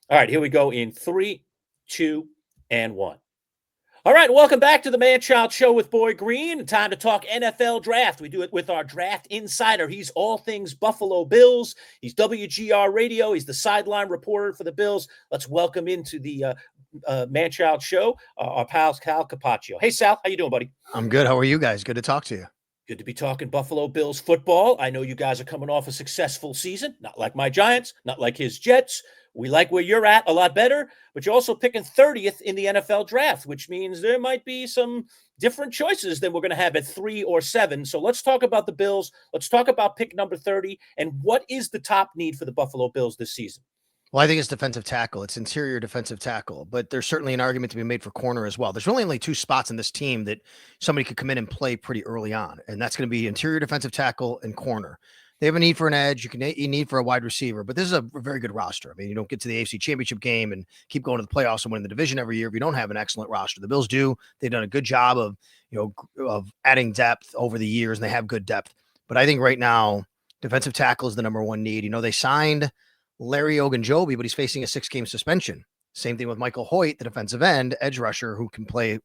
All right, here we go in 3, 2, and 1. All right, welcome back to the Manchild Show with Boy Green. Time to talk NFL draft. We do it with our draft insider. He's all things Buffalo Bills. He's WGR Radio. He's the sideline reporter for the Bills. Let's welcome into the Manchild Show our pal Sal Capaccio. Hey, Sal, how you doing, buddy? I'm good. How are you guys? Good to talk to you. Good to be talking Buffalo Bills football. I know you guys are coming off a successful season, not like my Giants, not like his Jets. We like where you're at a lot better, but you're also picking 30th in the NFL draft, which means there might be some different choices than we're going to have at 3 or 7. So let's talk about the Bills. Let's talk about pick number 30 and what is the top need for the Buffalo Bills this season? Well, I think it's defensive tackle. It's interior defensive tackle, but there's certainly an argument to be made for corner as well. There's really only two spots in this team that somebody could come in and play pretty early on, and that's going to be interior defensive tackle and corner. They have a need for an edge. You need for a wide receiver, but this is a very good roster. I mean, you don't get to the AFC Championship game and keep going to the playoffs and win the division every year if you don't have an excellent roster. The Bills do. They've done a good job of adding depth over the years, and they have good depth. But I think right now, defensive tackle is the number one need. They signed Larry Ogunjobi, but he's facing a 6-game suspension. Same thing with Michael Hoyt, the defensive end, edge rusher, who can play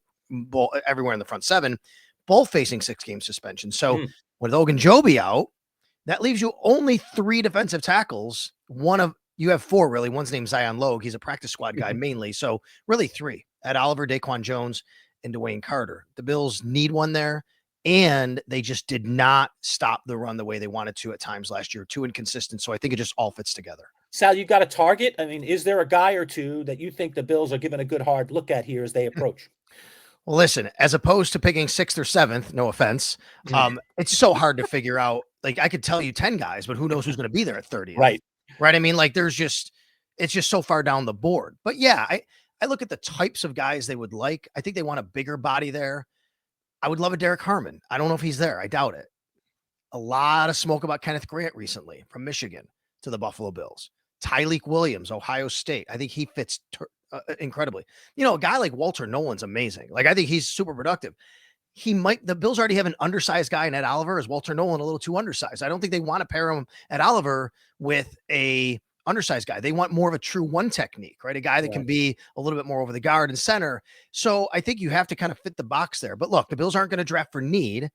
everywhere in the front seven, both facing 6-game suspension. So with Ogunjobi out, that leaves you only 3 defensive tackles. You have 4, really. One's named Zion Logue. He's a practice squad guy mainly. So really 3. Ed Oliver, Daquan Jones, and Dwayne Carter. The Bills need one there, and they just did not stop the run the way they wanted to at times last year. Too inconsistent. So I think it just all fits together. Sal, you got a target? I mean, is there a guy or two that you think the Bills are giving a good hard look at here as they approach? Well, listen, as opposed to picking 6th or 7th, no offense, it's so hard to figure out. Like, I could tell you 10 guys, but who knows who's going to be there at 30? Right. I mean, like, it's just so far down the board. But yeah, I look at the types of guys they would like. I think they want a bigger body there. I would love a Derek Harmon. I don't know if he's there. I doubt it. A lot of smoke about Kenneth Grant recently from Michigan to the Buffalo Bills. Tyleek Williams, Ohio State. I think he fits incredibly. A guy like Walter Nolan's amazing. Like, I think he's super productive. The Bills already have an undersized guy in Ed Oliver. Is Walter Nolan a little too undersized? I don't think they want to pair him at Oliver with a undersized guy. They want more of a true one technique, right? A guy that can be a little bit more over the guard and center. So I think you have to kind of fit the box there. But look, the Bills aren't going to draft for need.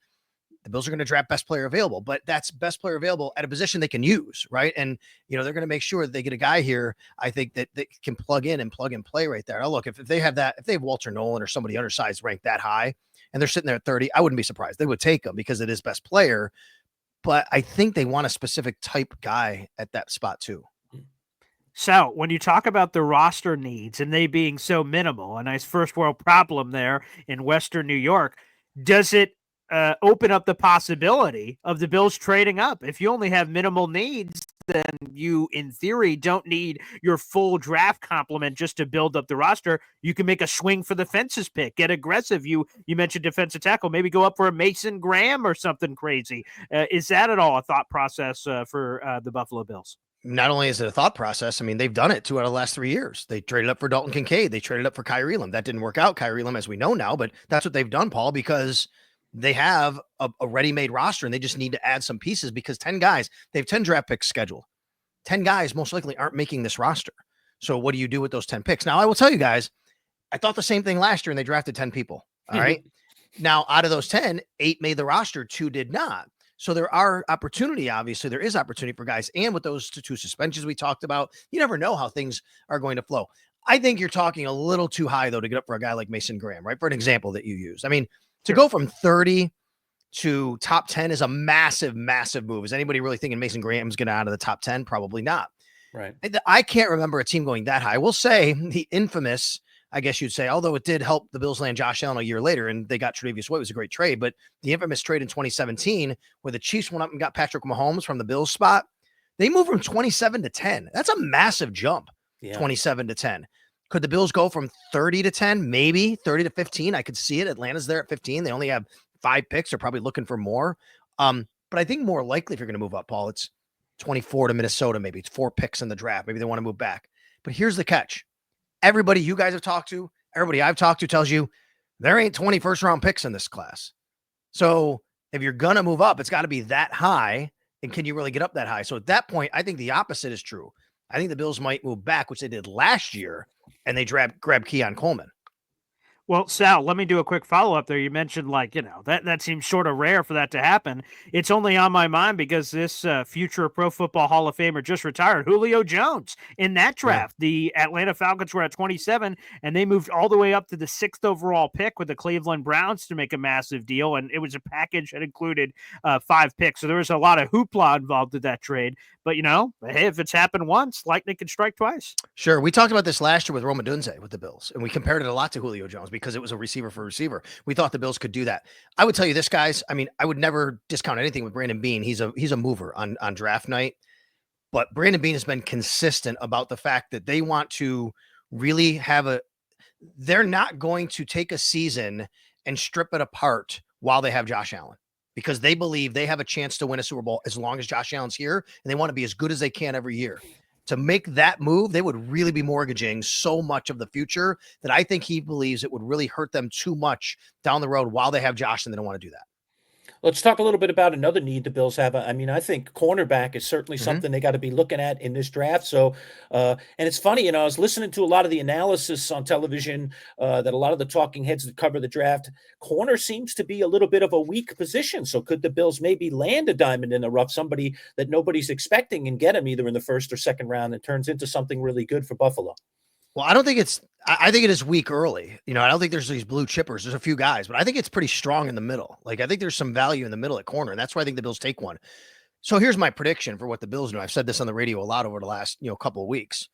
The Bills are going to draft best player available, but that's best player available at a position they can use, right? And, they're going to make sure that they get a guy here, I think, that can plug in and play right there. Now, look, if they have Walter Nolan or somebody undersized ranked that high and they're sitting there at 30, I wouldn't be surprised. They would take them because it is best player, but I think they want a specific type guy at that spot too. So when you talk about the roster needs and they being so minimal, a nice first world problem there in Western New York, does it open up the possibility of the Bills trading up? If you only have minimal needs, then you, in theory, don't need your full draft complement just to build up the roster. You can make a swing for the fences pick, get aggressive. You mentioned defensive tackle, maybe go up for a Mason Graham or something crazy. Is that at all a thought process for the Buffalo Bills? Not only is it a thought process, I mean, they've done it 2 out of the last 3 years. They traded up for Dalton Kincaid. They traded up for Kyrie Elam. That didn't work out, Kyrie Elam, as we know now, but that's what they've done, Paul, because they have a ready-made roster and they just need to add some pieces because 10 guys, they have 10 draft picks scheduled. 10 guys most likely aren't making this roster. So what do you do with those 10 picks? Now, I will tell you guys, I thought the same thing last year and they drafted 10 people. All right. Now, out of those 10, 8 made the roster, 2 did not. So there is opportunity for guys. And with those 2 suspensions we talked about, you never know how things are going to flow. I think you're talking a little too high, though, to get up for a guy like Mason Graham, right? For an example that you use. I mean, to go from 30 to top 10 is a massive, massive move. Is anybody really thinking Mason Graham's going to out of the top 10? Probably not. Right. I can't remember a team going that high. I will say the infamous, I guess you'd say, although it did help the Bills land Josh Allen a year later and they got Tre'Davious White, it was a great trade, but the infamous trade in 2017 where the Chiefs went up and got Patrick Mahomes from the Bills spot, they moved from 27 to 10. That's a massive jump, 27 to 10. Could the Bills go from 30 to 10, maybe 30 to 15? I could see it. Atlanta's there at 15. They only have 5 picks. They're probably looking for more. But I think more likely if you're going to move up, Paul, it's 24 to Minnesota, maybe. It's 4 picks in the draft. Maybe they want to move back. But here's the catch. Everybody you guys have talked to, everybody I've talked to tells you there ain't 20 first-round picks in this class. So if you're going to move up, it's got to be that high. And can you really get up that high? So at that point, I think the opposite is true. I think the Bills might move back, which they did last year, and they grab Keon Coleman. Well, Sal, let me do a quick follow-up there. You mentioned, that seems sort of rare for that to happen. It's only on my mind because this future Pro Football Hall of Famer just retired, Julio Jones. In that draft, the Atlanta Falcons were at 27, and they moved all the way up to the 6th overall pick with the Cleveland Browns to make a massive deal, and it was a package that included 5 picks. So there was a lot of hoopla involved with that trade. But, hey, if it's happened once, lightning can strike twice. Sure. We talked about this last year with Roma Dunze with the Bills, and we compared it a lot to Julio Jones because it was a receiver for receiver. We thought the Bills could do that. I would tell you this, guys. I mean, I would never discount anything with Brandon Beane. He's a mover on draft night. But Brandon Beane has been consistent about the fact that they want to really they're not going to take a season and strip it apart while they have Josh Allen, because they believe they have a chance to win a Super Bowl as long as Josh Allen's here, and they want to be as good as they can every year. To make that move, they would really be mortgaging so much of the future that I think he believes it would really hurt them too much down the road while they have Josh, and they don't want to do that. Let's talk a little bit about another need the Bills have. I mean, I think cornerback is certainly something they got to be looking at in this draft. So, and it's funny, I was listening to a lot of the analysis on television that a lot of the talking heads that cover the draft. Corner seems to be a little bit of a weak position. So could the Bills maybe land a diamond in the rough, somebody that nobody's expecting, and get him either in the first or second round and turns into something really good for Buffalo? Well, I think it is weak early. I don't think there's these blue chippers. There's a few guys, but I think it's pretty strong in the middle. Like, I think there's some value in the middle at corner, and that's why I think the Bills take one. So here's my prediction for what the Bills do. I've said this on the radio a lot over the last, couple of weeks.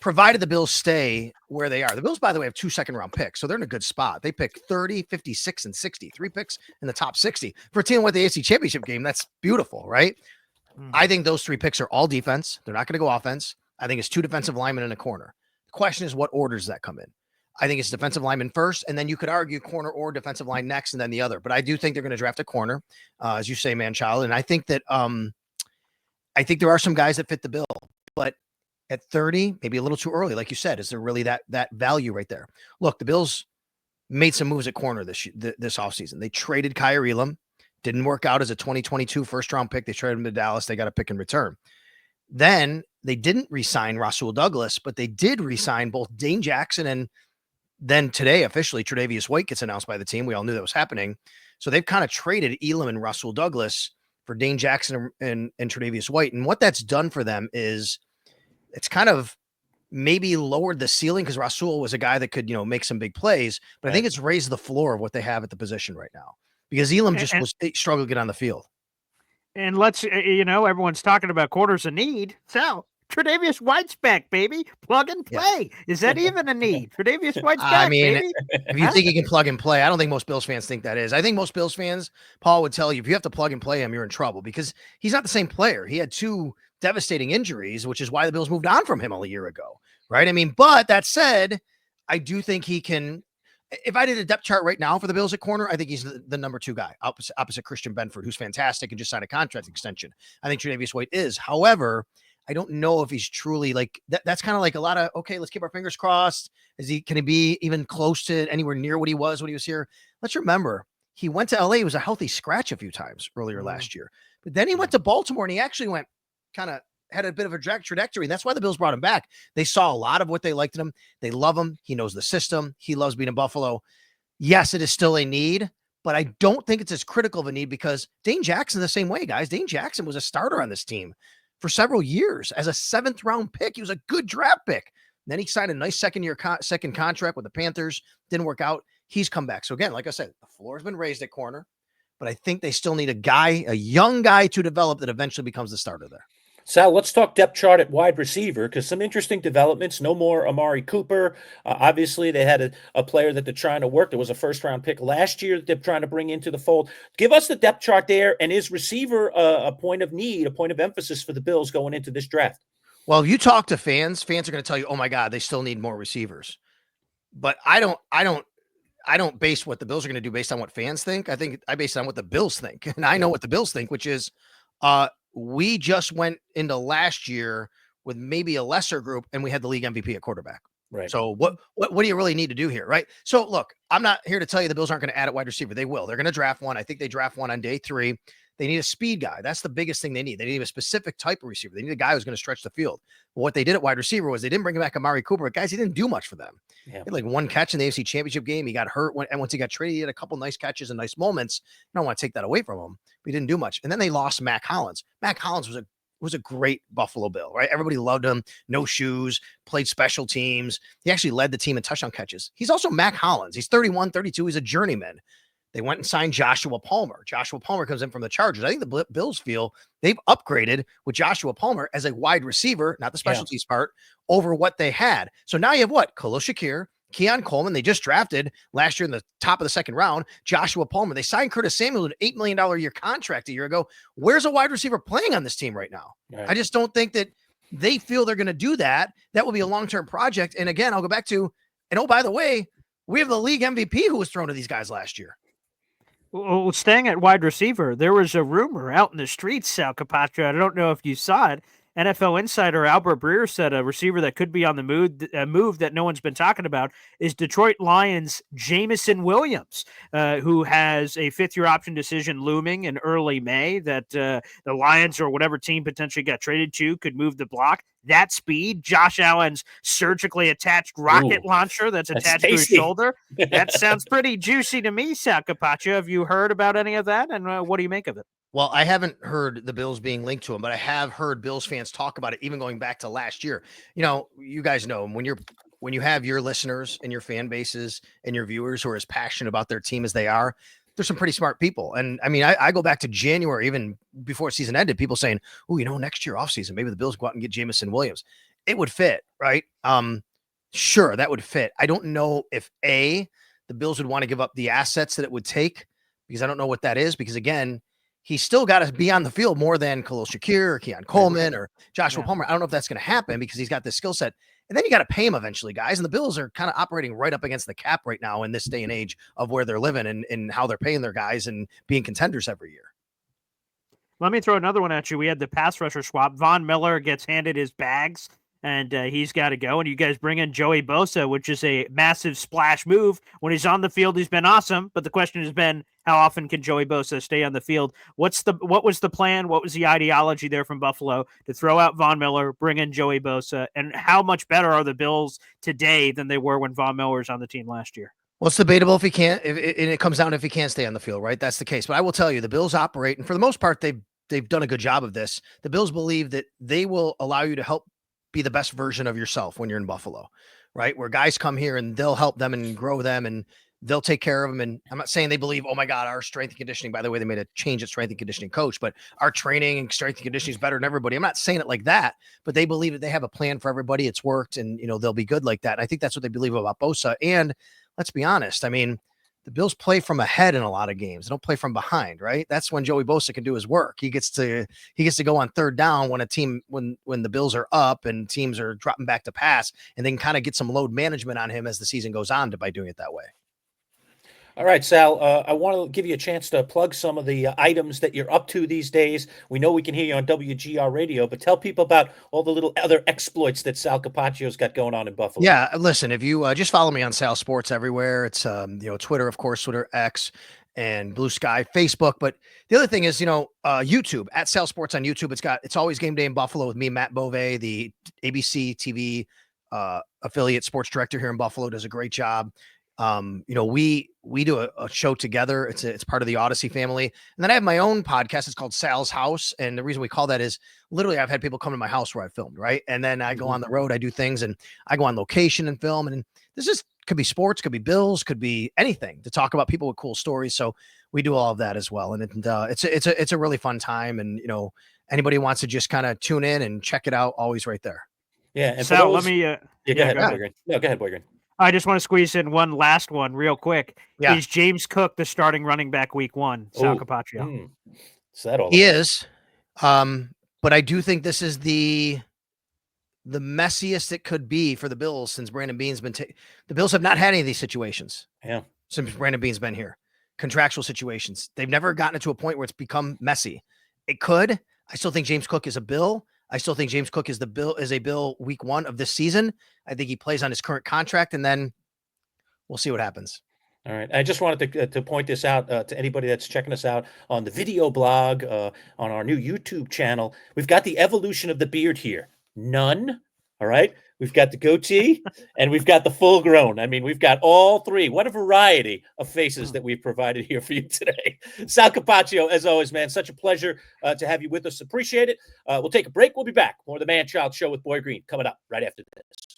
Provided the Bills stay where they are. The Bills, by the way, have 2 second-round picks, so they're in a good spot. They pick 30, 56, and 60. 3 picks in the top 60. For a team with the AFC Championship game, that's beautiful, right? I think those 3 picks are all defense. They're not going to go offense. I think it's 2 defensive linemen in a corner. Question is, what order does that come in? I think it's defensive lineman first, and then you could argue corner or defensive line next, and then the other. But I do think they're going to draft a corner, as you say, Manchild. And I think that I think there are some guys that fit the bill, but at 30, maybe a little too early, like you said. Is there really that value right there? Look, the Bills made some moves at corner this offseason. They traded Kyer Elam, didn't work out as a 2022 first-round pick. They traded him to Dallas. They got a pick in return. Then they didn't re-sign Rasul Douglas, but they did re-sign both Dane Jackson, and then today officially Tre'Davious White gets announced by the team. We all knew that was happening. So they've kind of traded Elam and Rasul Douglas for Dane Jackson and Tre'Davious White. And what that's done for them is it's kind of maybe lowered the ceiling, because Rasul was a guy that could, make some big plays, but I think it's raised the floor of what they have at the position right now, because Elam just struggled to get on the field. And let's, everyone's talking about quarters of need. So Tre'Davious White's back, baby. Plug and play. Yeah. Is that even a need? Tre'Davious White's back, baby. If you think he can plug and play, I don't think most Bills fans think that is. I think most Bills fans, Paul, would tell you, if you have to plug and play him, you're in trouble, because he's not the same player. He had 2 devastating injuries, which is why the Bills moved on from him a year ago, right? I mean, but that said, I do think he can. If I did a depth chart right now for the Bills at corner, I think he's the number 2 guy opposite Christian Benford, who's fantastic and just signed a contract extension. I think Tre'Davious White is. However, I don't know if he's truly like that. That's kind of like a lot of, okay, let's keep our fingers crossed. Can he be even close to anywhere near what he was when he was here? Let's remember, he went to LA. He was a healthy scratch a few times earlier last year, but then he went to Baltimore and he actually went had a bit of a trajectory. That's why the Bills brought him back. They saw a lot of what they liked in him. They love him. He knows the system. He loves being in Buffalo. Yes, it is still a need, but I don't think it's as critical of a need, because Dane Jackson the same way, guys. Dane Jackson was a starter on this team for several years as a 7th round pick. He was a good draft pick. Then he signed a nice second contract with the Panthers. Didn't work out. He's come back. So again, like I said, the floor has been raised at corner, but I think they still need a young guy to develop that eventually becomes the starter there. Sal, let's talk depth chart at wide receiver, because some interesting developments. No more Amari Cooper. Obviously, they had a player that they're trying to work. There was a first-round pick last year that they're trying to bring into the fold. Give us the depth chart there, and is receiver a point of need, a point of emphasis for the Bills going into this draft? Well, if you talk to fans are going to tell you, oh my God, they still need more receivers. But I don't base what the Bills are going to do based on what fans think. I think I base it on what the Bills think. And I know what the Bills think, which is we just went into last year with maybe a lesser group, and we had the league MVP at quarterback. Right. So what do you really need to do here, right? So look, I'm not here to tell you the Bills aren't going to add at wide receiver. They will. They're going to draft one. I think they draft one on day 3. They need a speed guy. That's the biggest thing they need. They need a specific type of receiver. They need a guy who's going to stretch the field. But what they did at wide receiver was they didn't bring back Amari Cooper. But guys, he didn't do much for them. Yeah. He had like one catch in the AFC Championship game. He got hurt, and once he got traded, he had a couple nice catches and nice moments. I don't want to take that away from him, but he didn't do much. And then they lost Mac Hollins. Mac Hollins was a great Buffalo Bill, right? Everybody loved him. No shoes, played special teams. He actually led the team in touchdown catches. He's also Mac Hollins. He's 31, 32. He's a journeyman. They went and signed Joshua Palmer. Joshua Palmer comes in from the Chargers. I think the Bills feel they've upgraded with Joshua Palmer as a wide receiver, not the specialties part, over what they had. So now you have what? Khalil Shakir, Keon Coleman. They just drafted last year in the top of the second round, Joshua Palmer. They signed Curtis Samuel an $8 million a year contract a year ago. Where's a wide receiver playing on this team right now? Right. I just don't think that they feel they're going to do that. That will be a long-term project. And again, I'll go back to, and oh, by the way, we have the league MVP who was thrown to these guys last year. Well, staying at wide receiver, there was a rumor out in the streets, Sal Capaccio. I don't know if you saw it. NFL insider Albert Breer said a receiver that could be on the move that no one's been talking about is Detroit Lions' Jameson Williams, who has a fifth-year option decision looming in early May that the Lions or whatever team potentially got traded to could move the block. That speed, Josh Allen's surgically attached rocket launcher that's attached to his shoulder. That sounds pretty juicy to me, Sal Capaccio. Have you heard about any of that, and what do you make of it? Well, I haven't heard the Bills being linked to him, but I have heard Bills fans talk about it, even going back to last year. You know, you guys know when you have your listeners and your fan bases and your viewers who are as passionate about their team as they are, there's some pretty smart people. And I mean, I go back to January, even before season ended, people saying, oh, you know, next year offseason, maybe the Bills go out and get Jameson Williams. It would fit, right? Sure, that would fit. I don't know if the Bills would want to give up the assets that it would take, because I don't know what that is, because again, he's still got to be on the field more than Khalil Shakir or Keon Coleman or Joshua Palmer. I don't know if that's going to happen because he's got this skill set. And then you got to pay him eventually, guys. And the Bills are kind of operating right up against the cap right now in this day and age of where they're living and how they're paying their guys and being contenders every year. Let me throw another one at you. We had the pass rusher swap. Von Miller gets handed his bags, and he's got to go. And you guys bring in Joey Bosa, which is a massive splash move. When he's on the field, he's been awesome. But the question has been, how often can Joey Bosa stay on the field? What was the plan? What was the ideology there from Buffalo to throw out Von Miller, bring in Joey Bosa? And how much better are the Bills today than they were when Von Miller was on the team last year? Well, it's debatable if he can't, and it comes down if he can't stay on the field, right? That's the case. But I will tell you, the Bills operate, and for the most part, they've done a good job of this. The Bills believe that they will allow you to help be the best version of yourself when you're in Buffalo, right? Where guys come here and they'll help them and grow them and they'll take care of them. And I'm not saying they believe, oh my God, our strength and conditioning, by the way, they made a change at strength and conditioning coach, but our training and strength and conditioning is better than everybody. I'm not saying it like that, but they believe that they have a plan for everybody. It's worked and, you know, they'll be good like that. And I think that's what they believe about Bosa. And let's be honest. I mean, the Bills play from ahead in a lot of games. They don't play from behind, right? That's when Joey Bosa can do his work. He gets to go on third down when when the Bills are up and teams are dropping back to pass, and then kind of get some load management on him as the season goes on by doing it that way. All right, Sal, I want to give you a chance to plug some of the items that you're up to these days. We know we can hear you on WGR radio, but tell people about all the little other exploits that Sal Capaccio's got going on in Buffalo. Yeah, listen, if you just follow me on Sal Sports everywhere, it's Twitter, of course, Twitter, X, and Blue Sky, Facebook. But the other thing is, YouTube, at Sal Sports on YouTube. It's always Game Day in Buffalo with me, Matt Bove, the ABC TV affiliate sports director here in Buffalo, does a great job. We do a show together. It's part of the Odyssey family. And then I have my own podcast. It's called Sal's House. And the reason we call that is literally I've had people come to my house where I filmed, right? And then I go on the road, I do things and I go on location and film. And this could be sports, could be Bills, could be anything to talk about people with cool stories. So we do all of that as well. And it's a really fun time. And, anybody who wants to just kind of tune in and check it out, always right there. Yeah. And so let me, go ahead, Boygan. No, go ahead, Boygan. I just want to squeeze in one last one real quick. Yeah. Is James Cook the starting running back week 1, Sal Capaccio? Is that all? He is. But I do think this is the messiest it could be for the Bills since Brandon Beane's been the Bills have not had any of these situations. Yeah. Since Brandon Beane's been here. Contractual situations. They've never gotten it to a point where it's become messy. It could. I still think James Cook is a Bill. I still think James Cook is a Bill week 1 of this season. I think he plays on his current contract, and then we'll see what happens. All right. I just wanted to point this out to anybody that's checking us out on the video blog, on our new YouTube channel. We've got the evolution of the beard here. None. All right. We've got the goatee and we've got the full grown. I mean, we've got all three. What a variety of faces that we've provided here for you today. Sal Capaccio, as always, man, such a pleasure to have you with us. Appreciate it. We'll take a break. We'll be back. More of the Man Child Show with Boy Green coming up right after this.